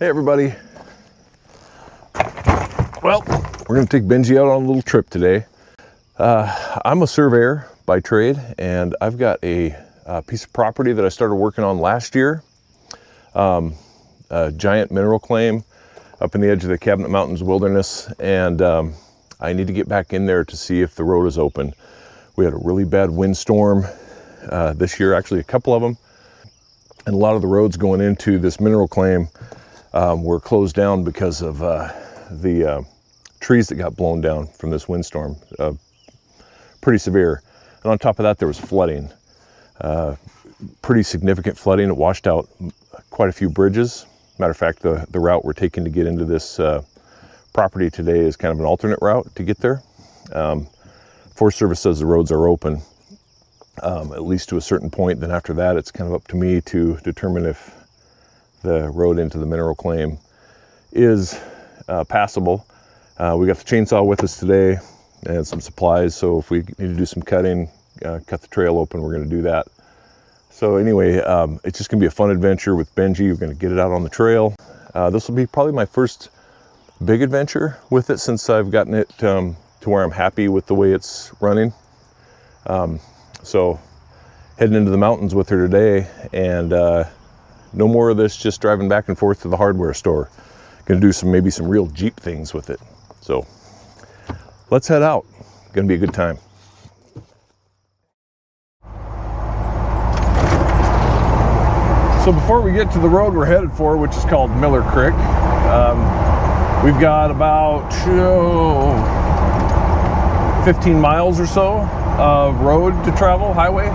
Hey everybody. Well, we're going to take BenJee out on a little trip today. I'm a surveyor by trade, and I've got a piece of property that I started working on last year. A giant mineral claim up in the edge of the Cabinet Mountains wilderness, and I need to get back in there to see if the road is open. We had a really bad windstorm this year, actually a couple of them, and a lot of the roads going into this mineral claim were closed down because of the trees that got blown down from this windstorm. Pretty severe. And on top of that, there was flooding. Pretty significant flooding. It washed out quite a few bridges. Matter of fact, the route we're taking to get into this property today is kind of an alternate route to get there. Forest Service says the roads are open, at least to a certain point. Then after that, it's kind of up to me to determine if the road into the mineral claim is passable. We got the chainsaw with us today and some supplies, so if we need to do some cutting, cut the trail open, we're going to do that. So anyway, it's just going to be a fun adventure with BenJee. We're going to get it out on the trail. This will be probably my first big adventure with it since I've gotten it to where I'm happy with the way it's running. So heading into the mountains with her today, and no more of this just driving back and forth to the hardware store. Gonna do maybe some real Jeep things with it. So let's head out. Gonna be a good time. So before we get to the road we're headed for, which is called Miller Creek, we've got about 15 miles or so of road to travel, highway.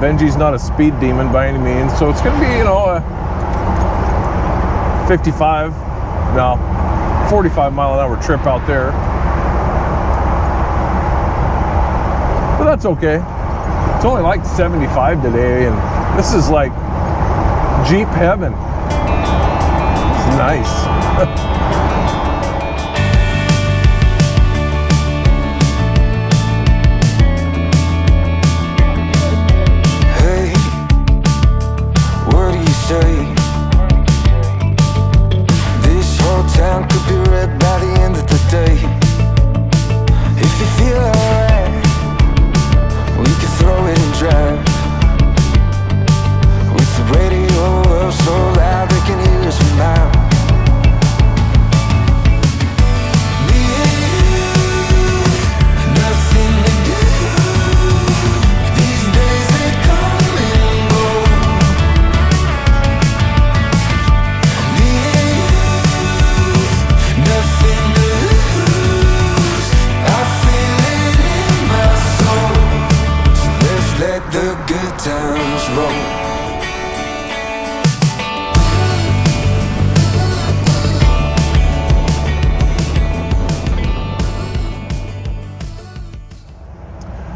BenJee's not a speed demon by any means, so it's going to be, you know, a 45 mile an hour trip out there. But that's okay. It's only like 75 today, and this is like Jeep heaven. It's nice. This whole town could be red by the end of the day. If you feel alright, we could throw it and drive. With the radio up so loud they can hear us from miles. Me and you, nothing to do. These days they come and go. Let the good times roll.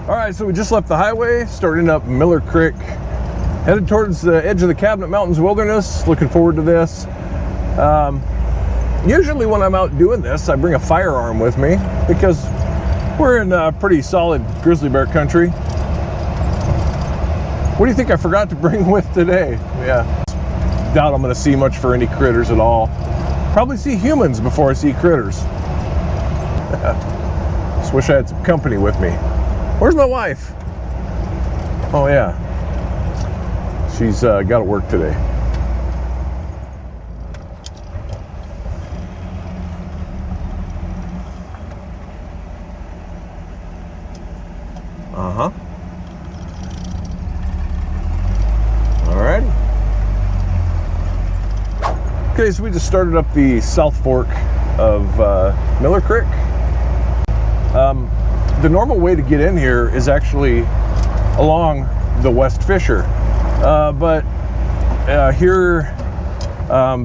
All right, so we just left the highway, starting up Miller Creek, headed towards the edge of the Cabinet Mountains wilderness. Looking forward to this. Usually when I'm out doing this, I bring a firearm with me because we're in pretty solid grizzly bear country. What do you think I forgot to bring with today? Yeah, doubt I'm gonna see much for any critters at all. Probably see humans before I see critters. Just wish I had some company with me. Where's my wife? Oh yeah, she's got to work today. Uh-huh. Alrighty. Okay, so we just started up the South Fork of Miller Creek. The normal way to get in here is actually along the West Fisher, but here,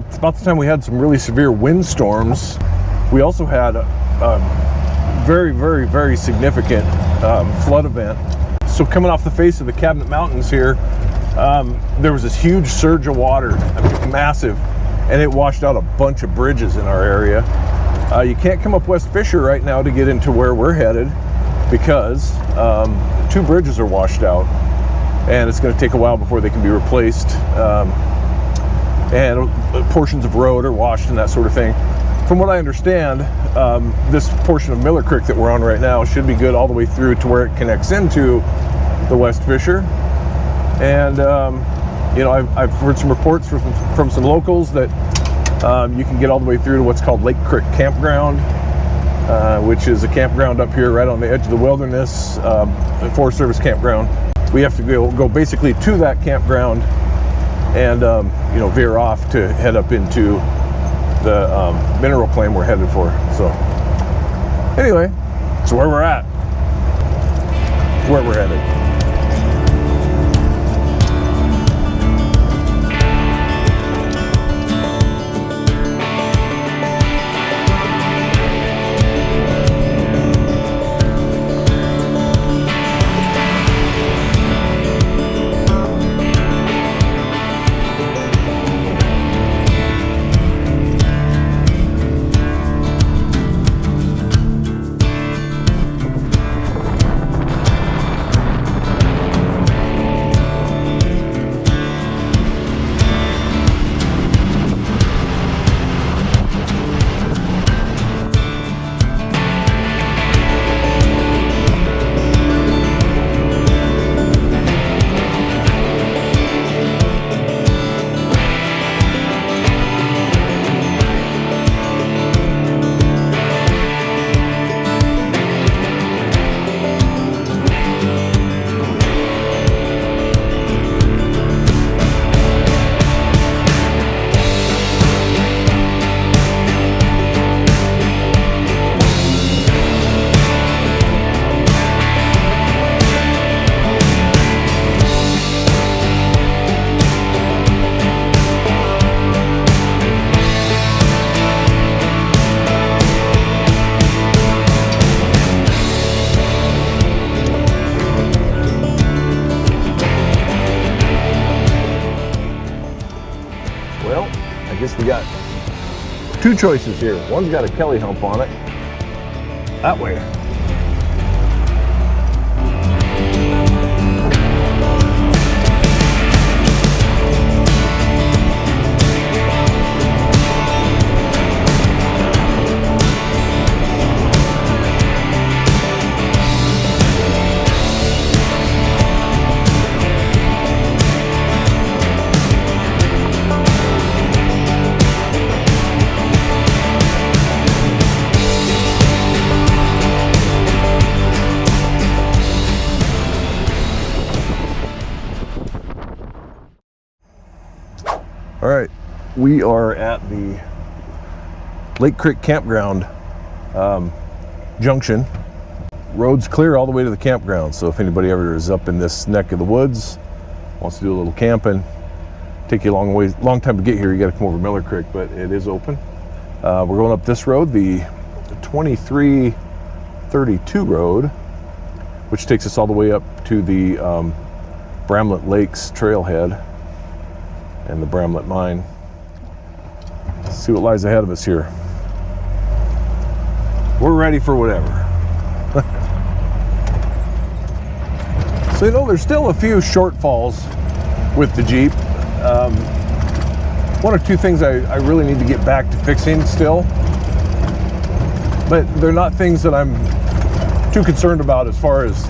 it's about the time we had some really severe windstorms. We also had a very, very, very significant flood event. So coming off the face of the Cabinet Mountains here, there was this huge surge of water, I mean, massive, and it washed out a bunch of bridges in our area. You can't come up West Fisher right now to get into where we're headed because 2 bridges are washed out, and it's going to take a while before they can be replaced. and portions of road are washed and that sort of thing. From what I understand, this portion of Miller Creek that we're on right now should be good all the way through to where it connects into the West Fisher. And you know, I've heard some reports from some locals that you can get all the way through to what's called Lake Creek Campground, which is a campground up here right on the edge of the wilderness, a Forest Service campground. We have to go basically to that campground and you know, veer off to head up into the mineral claim we're headed for. So anyway, that's where we're at, where we're headed. We got two choices here. One's got a Kelly hump on it. That way. All right, we are at the Lake Creek Campground junction. Road's clear all the way to the campground, so if anybody ever is up in this neck of the woods, wants to do a little camping, take you a long time to get here. You got to come over Miller Creek, but it is open. We're going up this road, the 2332 road, which takes us all the way up to the Bramlett Lakes trailhead and the Bramlett mine. Let's see what lies ahead of us here. We're ready for whatever. So, you know, there's still a few shortfalls with the Jeep. One or two things I really need to get back to fixing still, but they're not things that I'm too concerned about as far as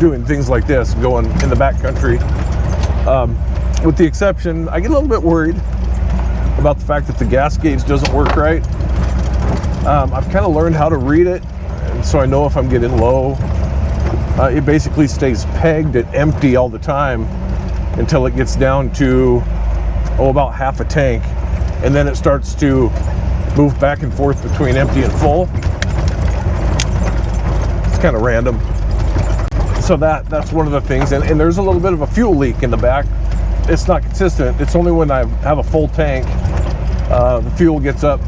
doing things like this, going in the backcountry. With the exception, I get a little bit worried about the fact that the gas gauge doesn't work right. I've kind of learned how to read it, and so I know if I'm getting low. It basically stays pegged at empty all the time until it gets down to, about half a tank, and then it starts to move back and forth between empty and full. It's kind of random. So that's one of the things, and there's a little bit of a fuel leak in the back. It's not consistent. It's only when I have a full tank, the fuel gets up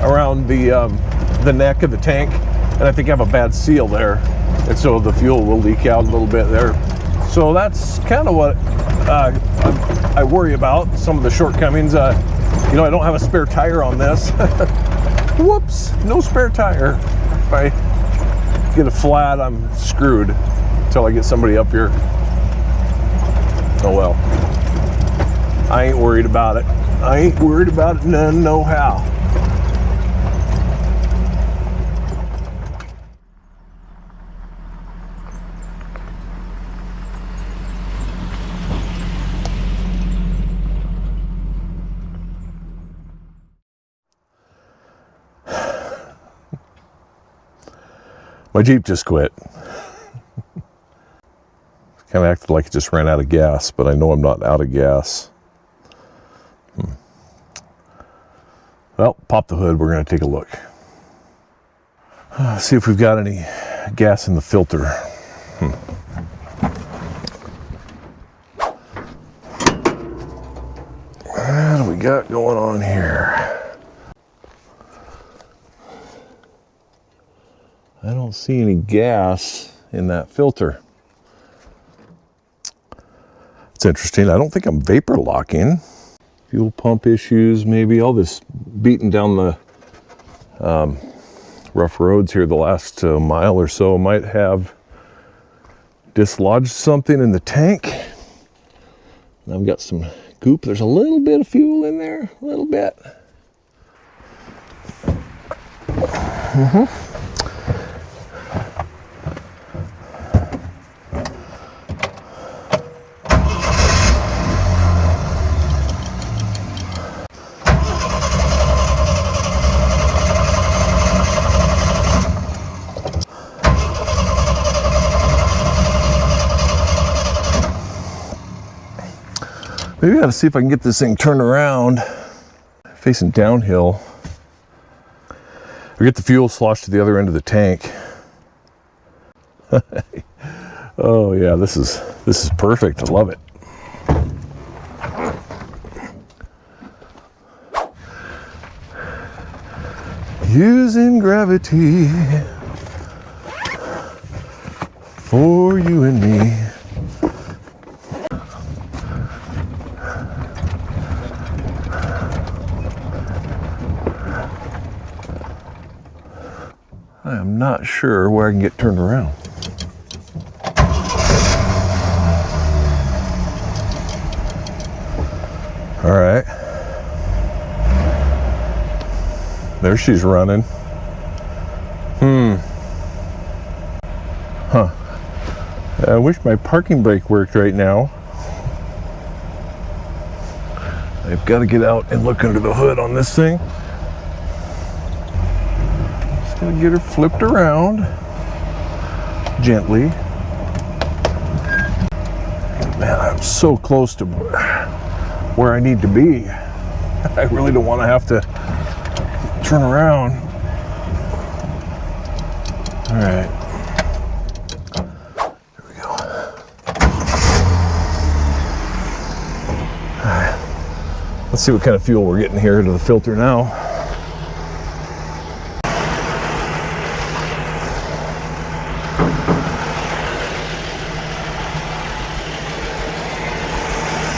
around the neck of the tank, and I think I have a bad seal there, and so the fuel will leak out a little bit there. So that's kind of what I worry about, some of the shortcomings. You know, I don't have a spare tire on this. Whoops, no spare tire. If I get a flat, I'm screwed until I get somebody up here. Oh well, I ain't worried about it. I ain't worried about it none, no how. My Jeep just quit. Kind of acted like it just ran out of gas, but I know I'm not out of gas. Well, pop the hood, we're going to take a look. See if we've got any gas in the filter. What do we got going on here? I don't see any gas in that filter. It's interesting. I don't think I'm vapor locking. Fuel pump issues, maybe. All this beating down the rough roads here the last mile or so might have dislodged something in the tank. I've got some goop. There's a little bit of fuel in there, a little bit. Maybe I gotta see if I can get this thing turned around, facing downhill. Or get the fuel sloshed to the other end of the tank. Oh yeah, this is perfect. I love it. Using gravity for you and me. I am not sure where I can get turned around. All right. There she's running. I wish my parking brake worked right now. I've got to get out and look under the hood on this thing. Just gonna get her flipped around gently. Man, I'm so close to where I need to be. I really don't want to have to turn around. All right. Here we go. All right. Let's see what kind of fuel we're getting here to the filter now.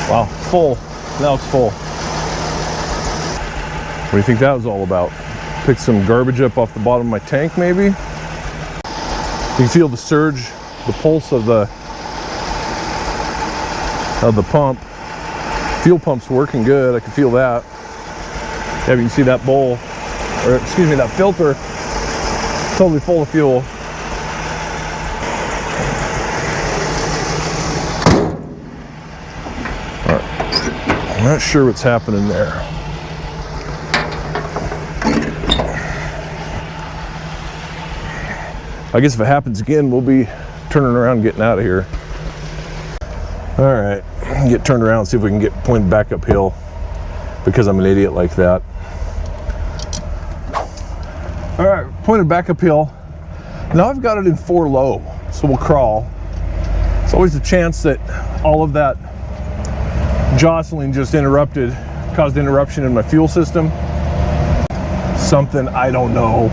Wow, full. Now it's full. What do you think that was all about? Pick some garbage up off the bottom of my tank, maybe? You can feel the surge, the pulse of the pump. Fuel pump's working good. I can feel that. Yeah, you can see that bowl, or excuse me, that filter, totally full of fuel. All right. I'm not sure what's happening there. I guess if it happens again, we'll be turning around and getting out of here. All right, get turned around and see if we can get pointed back uphill because I'm an idiot like that. All right, pointed back uphill. Now I've got it in 4 low, so we'll crawl. It's always a chance that all of that jostling just caused interruption in my fuel system. Something, I don't know.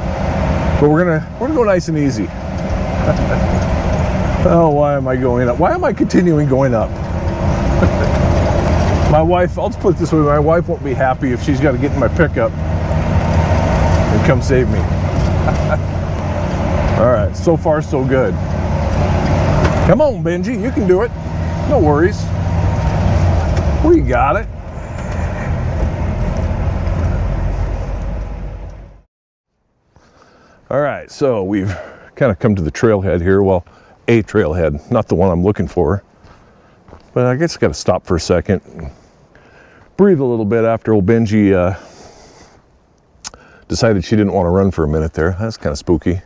But we're gonna go nice and easy. Oh, why am I going up? Why am I continuing going up? My wife, I'll just put it this way, my wife won't be happy if she's got to get in my pickup and come save me. All right, so far so good. Come on, BenJee, you can do it. No worries. We got it. All right, so we've kind of come to the trailhead here. Well, a trailhead, not the one I'm looking for. But I guess I got to stop for a second and breathe a little bit after old BenJee decided she didn't want to run for a minute there. That's kind of spooky.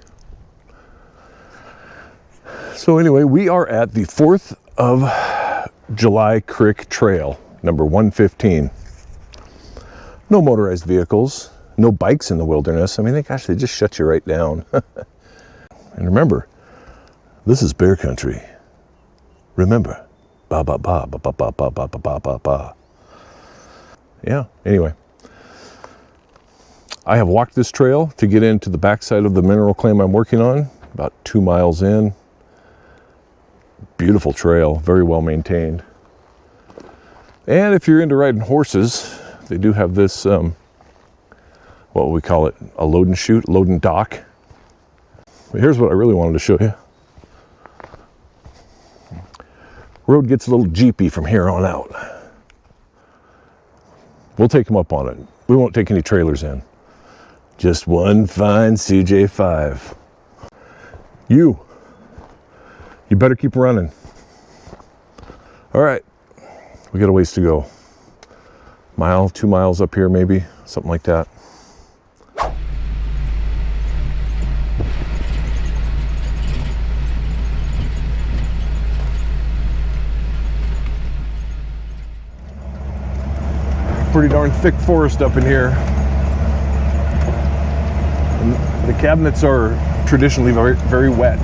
So anyway, we are at the 4th of July Creek Trail, number 115. No motorized vehicles, no bikes in the wilderness. I mean, gosh, they just shut you right down. And remember, this is bear country. Remember, ba ba ba ba ba ba ba ba ba ba ba. Yeah, anyway. I have walked this trail to get into the backside of the mineral claim I'm working on, about 2 miles in. Beautiful trail, very well maintained. And if you're into riding horses, they do have this, what would we call it, a load and shoot, load and dock. But here's what I really wanted to show you. Road gets a little jeepy from here on out. We'll take them up on it. We won't take any trailers in. Just one fine CJ5. You better keep running. All right, we got a ways to go. Mile, 2 miles up here maybe, something like that. Pretty darn thick forest up in here. And the cabinets are traditionally very, very wet.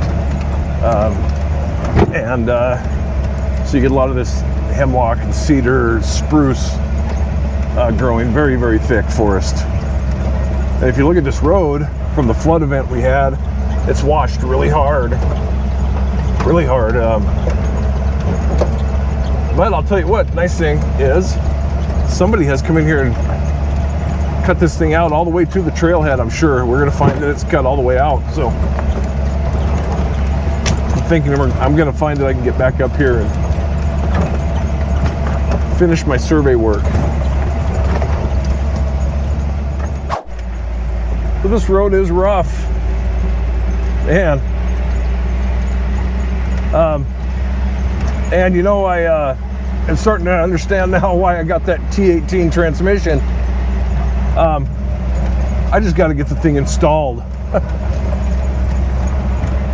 So you get a lot of this hemlock and cedar, spruce growing, very, very thick forest. And if you look at this road from the flood event we had, it's washed really hard. Really hard. But I'll tell you what, nice thing is, somebody has come in here and cut this thing out all the way to the trailhead, I'm sure. We're gonna find that it's cut all the way out. So I'm thinking I'm gonna find that I can get back up here and finish my survey work. So this road is rough. Man. And you know, I'm starting to understand now why I got that T18 transmission. I just got to get the thing installed.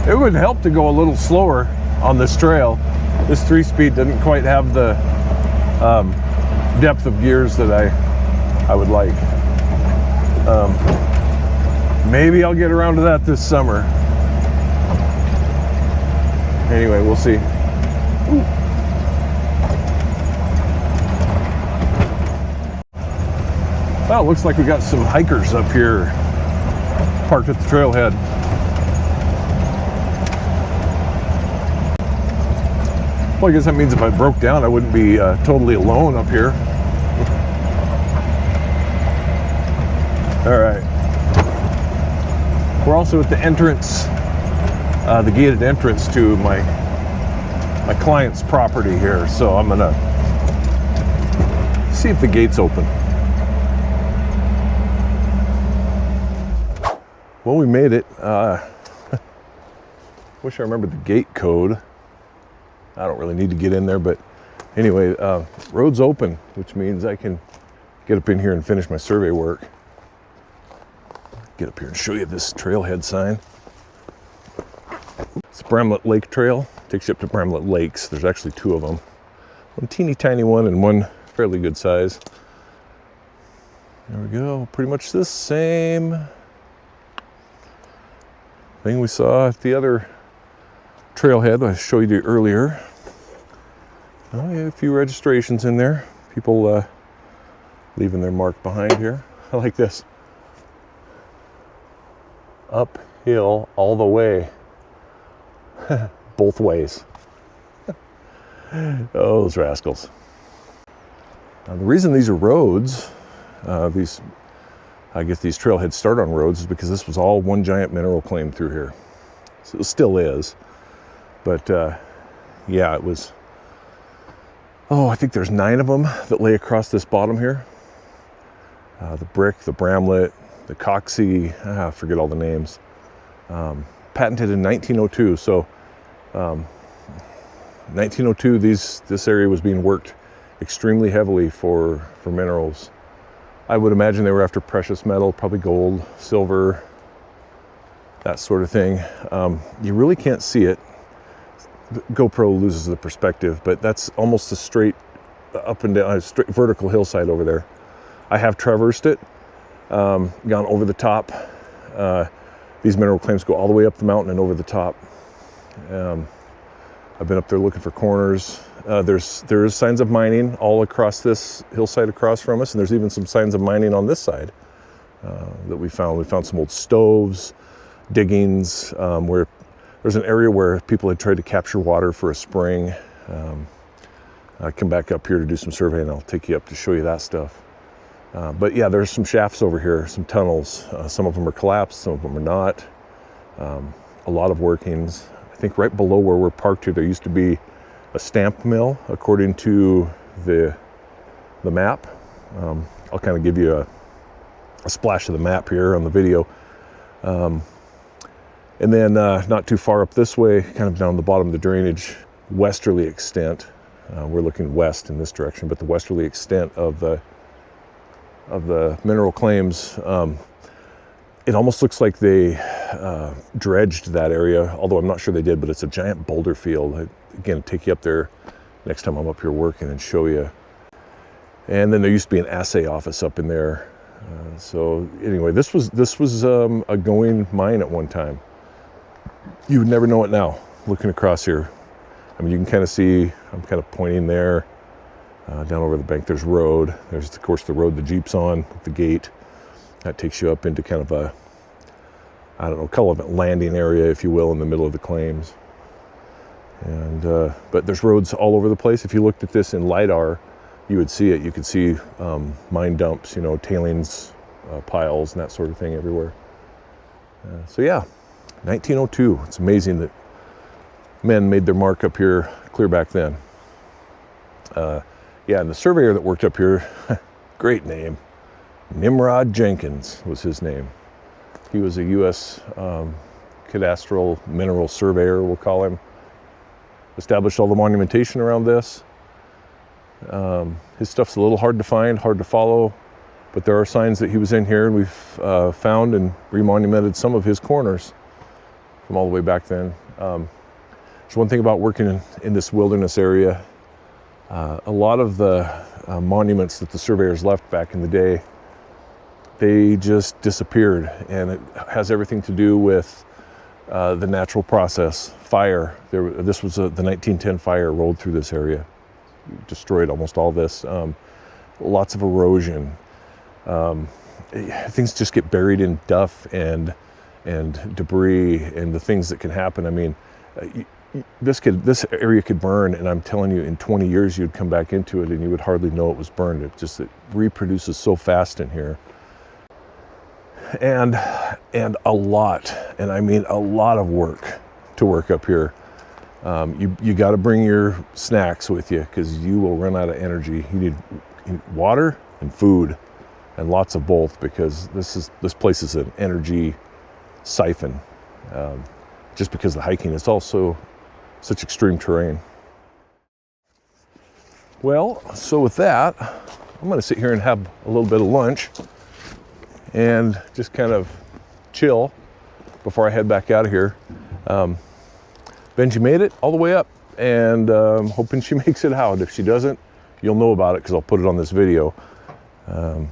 It would help to go a little slower on this trail. This 3-speed doesn't quite have the depth of gears that I would like. Maybe I'll get around to that this summer. Anyway, we'll see. Ooh. Well, it looks like we got some hikers up here parked at the trailhead. Well, I guess that means if I broke down, I wouldn't be totally alone up here. All right. We're also at the entrance, the gated entrance to my client's property here. So I'm gonna see if the gate's open. Well, we made it. Wish I remembered the gate code. I don't really need to get in there, but anyway, road's open, which means I can get up in here and finish my survey work. Get up here and show you this trailhead sign. It's Bramlett Lake Trail. Takes you up to Bramlett Lakes. There's actually 2 of them. One teeny tiny one and one fairly good size. There we go. Pretty much the same thing we saw at the other trailhead I showed you earlier. Oh, yeah, a few registrations in there. People leaving their mark behind here. I like this. Uphill all the way. Both ways. Oh, those rascals. Now, the reason these are roads, I guess these trailheads start on roads, is because this was all one giant mineral claim through here. So it still is. But yeah, it was, I think there's 9 of them that lay across this bottom here. The brick, the Bramlett, the Coxie, I forget all the names. patented in 1902. So 1902, this area was being worked extremely heavily for minerals. I would imagine they were after precious metal, probably gold, silver, that sort of thing. You really can't see it. GoPro loses the perspective, but that's almost a straight up and down, a straight vertical hillside over there. I have traversed it, gone over the top. These mineral claims go all the way up the mountain and over the top. I've been up there looking for corners. There is signs of mining all across this hillside across from us, and there's even some signs of mining on this side that we found. We found some old stoves, diggings, where there's an area where people had tried to capture water for a spring. I come back up here to do some surveying, and I'll take you up to show you that stuff. But yeah, there's some shafts over here, some tunnels. Some of them are collapsed, some of them are not. A lot of workings. I think right below where we're parked here, there used to be a stamp mill, according to the map. I'll kind of give you a splash of the map here on the video. And then not too far up this way, kind of down the bottom of the drainage, westerly extent. We're looking west in this direction, but the westerly extent of the mineral claims, it almost looks like they dredged that area, although I'm not sure they did, but it's a giant boulder field. Again, take you up there next time I'm up here working and show you. And then there used to be an assay office up in there. So anyway, this was a going mine at one time. You would never know it now, looking across here. I mean, you can kind of see, I'm kind of pointing there. Down over the bank, there's road. There's, of course, the road the Jeep's on, the gate. That takes you up into kind of a, I don't know, call it a landing area, if you will, in the middle of the claims. And but there's roads all over the place. If you looked at this in LiDAR, you would see it. You could see mine dumps, you know, tailings piles and that sort of thing everywhere. So yeah, 1902. It's amazing that men made their mark up here clear back then. Yeah, and the surveyor that worked up here, great name, Nimrod Jenkins was his name. He was a U.S. cadastral mineral surveyor, we'll call him. Established all the monumentation around this. His stuff's a little hard to find, hard to follow, but there are signs that he was in here, and we've found and remonumented some of his corners from all the way back then. There's one thing about working in this wilderness area. A lot of the monuments that the surveyors left back in the day, they just disappeared, and it has everything to do with the natural process. Fire. This was the 1910 fire rolled through this area, destroyed almost all this. Lots of erosion. Things just get buried in duff and debris and the things that can happen. I mean, this area could burn, and I'm telling you, in 20 years you'd come back into it and you would hardly know it was burned. It reproduces so fast in here, and a lot, and I mean a lot of work to work up here. You got to bring your snacks with you, because you will run out of energy. You need water and food, and lots of both, because this place is an energy siphon. Just because of the hiking, it's also such extreme terrain. Well, so with that, I'm going to sit here and have a little bit of lunch and just kind of chill before I head back out of here. BenJee made it all the way up, and hoping she makes it out. If she doesn't, you'll know about it, because I'll put it on this video. That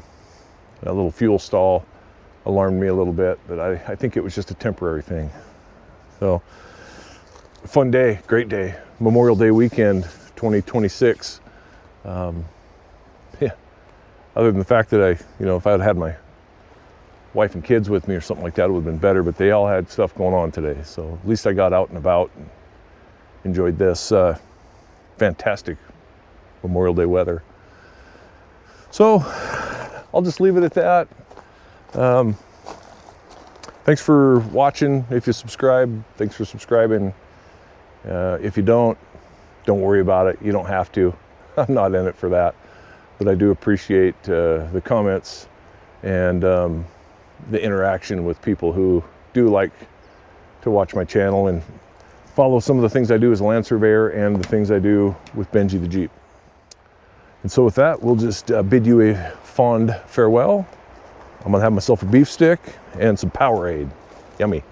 little fuel stall alarmed me a little bit, but I think it was just a temporary thing. So, fun day, great day. Memorial Day weekend, 2026. Yeah. Other than the fact that if I had my wife and kids with me or something like that, it would have been better, but they all had stuff going on today. So at least I got out and about and enjoyed this fantastic Memorial Day weather. So I'll just leave it at that. Thanks for watching. If you subscribe, thanks for subscribing. If you don't worry about it. You don't have to. I'm not in it for that. But I do appreciate the comments and the interaction with people who do like to watch my channel and follow some of the things I do as a land surveyor and the things I do with BenJee the Jeep. And so with that, we'll just bid you a fond farewell. I'm gonna have myself a beef stick and some Powerade. Yummy.